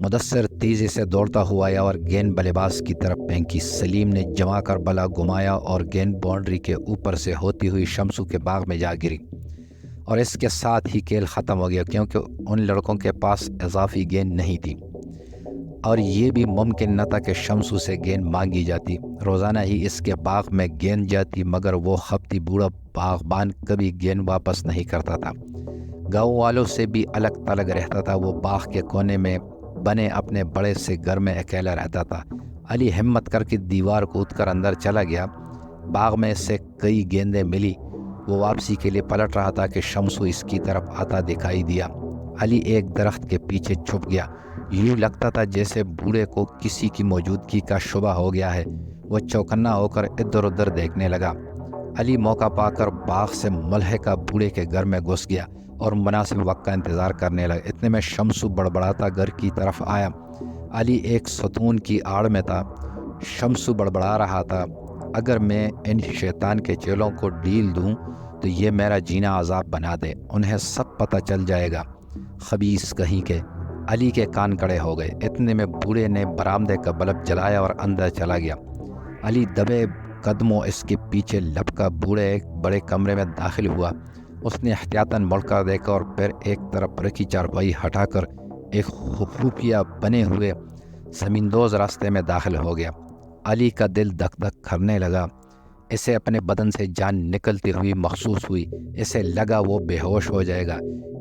مدثر تیزی سے دوڑتا ہوا آیا اور گیند بلے باز کی طرف پھینکی۔ سلیم نے جما کر بلا گھمایا اور گیند باؤنڈری کے اوپر سے ہوتی ہوئی شمسو کے باغ میں جا گری، اور اس کے ساتھ ہی کھیل ختم ہو گیا، کیونکہ ان لڑکوں کے پاس اضافی گیند نہیں تھی اور یہ بھی ممکن نہ تھا کہ شمسو سے گیند مانگی جاتی۔ روزانہ ہی اس کے باغ میں گیند جاتی، مگر وہ خپتی بوڑھا باغبان کبھی گیند واپس نہیں کرتا تھا۔ گاؤں والوں سے بھی الگ تلگ رہتا تھا۔ وہ باغ کے کونے میں بنے اپنے بڑے سے گھر میں اکیلا رہتا تھا۔ علی ہمت کر کے دیوار کود کر اندر چلا گیا۔ باغ میں سے کئی گیندیں ملی۔ وہ واپسی کے لیے پلٹ رہا تھا کہ شمسو اس کی طرف آتا دکھائی دیا۔ علی ایک درخت کے پیچھے چھپ گیا۔ یوں لگتا تھا جیسے بوڑھے کو کسی کی موجودگی کا شبہ ہو گیا ہے۔ وہ چوکنا ہو کر ادھر ادھر دیکھنے لگا۔ علی موقع پا کر باغ سے ملحقہ بوڑھے کے گھر میں گھس گیا اور مناسب وقت کا انتظار کرنے لگا۔ اتنے میں شمسو بڑبڑاتا گھر کی طرف آیا۔ علی ایک ستون کی آڑ میں تھا۔ شمسو بڑبڑا رہا تھا، اگر میں ان شیطان کے چیلوں کو ڈھیل دوں تو یہ میرا جینا عذاب بنا دے، انہیں سب پتہ چل جائے گا، خبیث کہیں کے۔ علی کے کان کڑے ہو گئے۔ اتنے میں بوڑھے نے برآمدے کا بلب جلایا اور اندر چلا گیا۔ علی دبے قدموں اس کے پیچھے لپکا بوڑھے ایک بڑے کمرے میں داخل ہوا۔ اس نے احتیاطاً مڑ کر دیکھا اور پھر ایک طرف رکھی چارپائی ہٹا کر ایک خفیہ بنے ہوئے زمیندوز راستے میں داخل ہو گیا۔ علی کا دل دھک دھک کرنے لگا۔ اسے اپنے بدن سے جان نکلتی ہوئی محسوس ہوئی۔ اسے لگا وہ بے ہوش ہو جائے گا۔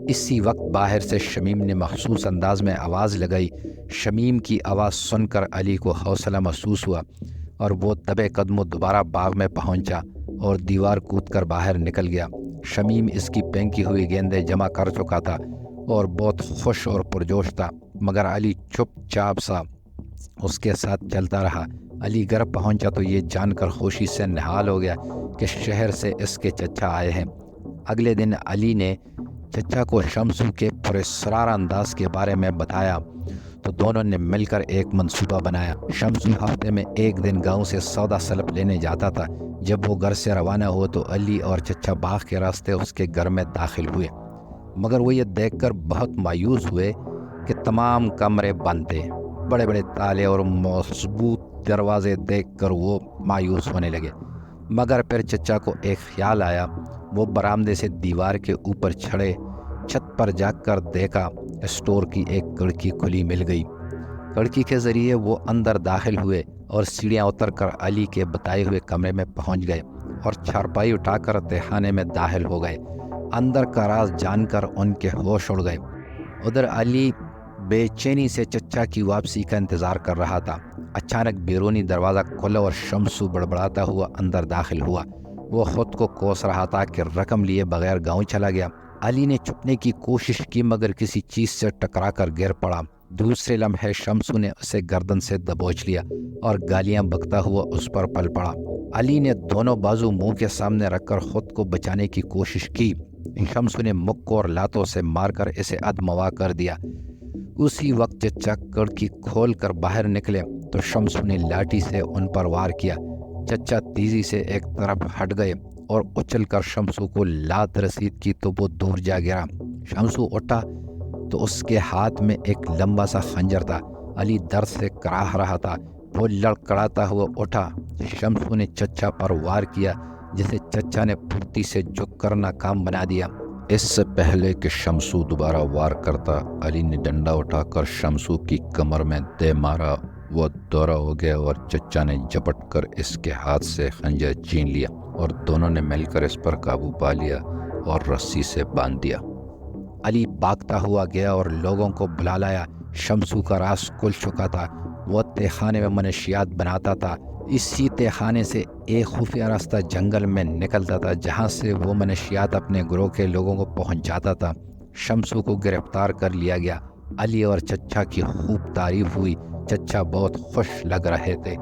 اسی وقت باہر سے شمیم نے مخصوص انداز میں آواز لگائی۔ شمیم کی آواز سن کر علی کو حوصلہ محسوس ہوا اور وہ دبے قدموں دوبارہ باغ میں پہنچا اور دیوار کود کر باہر نکل گیا۔ شمیم اس کی پھینکی ہوئی گیندیں جمع کر چکا تھا اور بہت خوش اور پرجوش تھا، مگر علی چپ چاپ سا اس کے ساتھ چلتا رہا۔ علی گھر پہنچا تو یہ جان کر خوشی سے نہال ہو گیا کہ شہر سے اس کے چچا آئے ہیں۔ اگلے دن علی نے چچا کو شمسو کے پراسرار انداز کے بارے میں بتایا تو دونوں نے مل کر ایک منصوبہ بنایا۔ شمسو ہفتے میں ایک دن گاؤں سے سودا سلپ لینے جاتا تھا۔ جب وہ گھر سے روانہ ہوا تو علی اور چچا باغ کے راستے اس کے گھر میں داخل ہوئے، مگر وہ یہ دیکھ کر بہت مایوس ہوئے کہ تمام کمرے بند تھے۔ بڑے بڑے تالے اور مضبوط دروازے دیکھ کر وہ مایوس ہونے لگے، مگر پھر چچا کو ایک خیال آیا۔ وہ برآمدے سے دیوار کے اوپر چڑھے، چھت پر جا کر دیکھا، اسٹور کی ایک کھڑکی کھلی مل گئی۔ کھڑکی کے ذریعے وہ اندر داخل ہوئے اور سیڑھیاں اتر کر علی کے بتائے ہوئے کمرے میں پہنچ گئے اور چارپائی اٹھا کر تہخانے میں داخل ہو گئے۔ اندر کا راز جان کر ان کے ہوش اڑ گئے۔ ادھر علی بے چینی سے چچا کی واپسی کا انتظار کر رہا تھا۔ اچانک بیرونی دروازہ کھلا اور شمسو بڑبڑاتا ہوا اندر داخل ہوا۔ وہ خود کو کوس رہا تھا کہ رقم لیے بغیر گاؤں چلا گیا۔ علی نے چھپنے کی کوشش کی مگر کسی چیز سے ٹکرا کر گر پڑا۔ دوسرے لمحے شمسو نے اسے گردن سے دبوچ لیا اور گالیاں بکتا ہوا اس پر پل پڑا۔ علی نے دونوں بازو منہ کے سامنے رکھ کر خود کو بچانے کی کوشش کی۔ شمسو نے مکوں اور لاتوں سے مار کر اسے ادموا کر دیا۔ اسی وقت چچا کھڑکی کھول کر باہر نکلے تو شمسو نے لاٹھی سے ان پر وار کیا۔ چچا تیزی سے ایک طرف ہٹ گئے اور اچھل کر شمسو کو لات رسید کی تو وہ دور جا گرا۔ شمسو اٹھا تو اس کے ہاتھ میں ایک لمبا سا خنجر تھا۔ علی درد سے کراہ رہا تھا۔ وہ لڑکڑاتا ہوا اٹھا۔ شمسو نے چچا پر وار کیا جسے چچا نے پھرتی سے جھک کر ناکام بنا دیا۔ اس سے پہلے کہ شمسو دوبارہ وار کرتا، علی نے ڈنڈا اٹھا کر شمسو کی کمر میں دے مارا۔ وہ دورہ ہو گیا اور چچا نے جپٹ کر اس کے ہاتھ سے خنجر چھین لیا اور دونوں نے مل کر اس پر قابو پا لیا اور رسی سے باندھ دیا۔ علی بھاگتا ہوا گیا اور لوگوں کو بلا لایا۔ شمسو کا راز کھل چکا تھا۔ وہ تہخانے میں منشیات بناتا تھا۔ اسی تہخانے سے ایک خفیہ راستہ جنگل میں نکلتا تھا جہاں سے وہ منشیات اپنے گروہ کے لوگوں کو پہنچاتا تھا۔ شمسو کو گرفتار کر لیا گیا۔ علی اور چچا کی خوب تعریف ہوئی۔ چچا بہت خوش لگ رہے تھے۔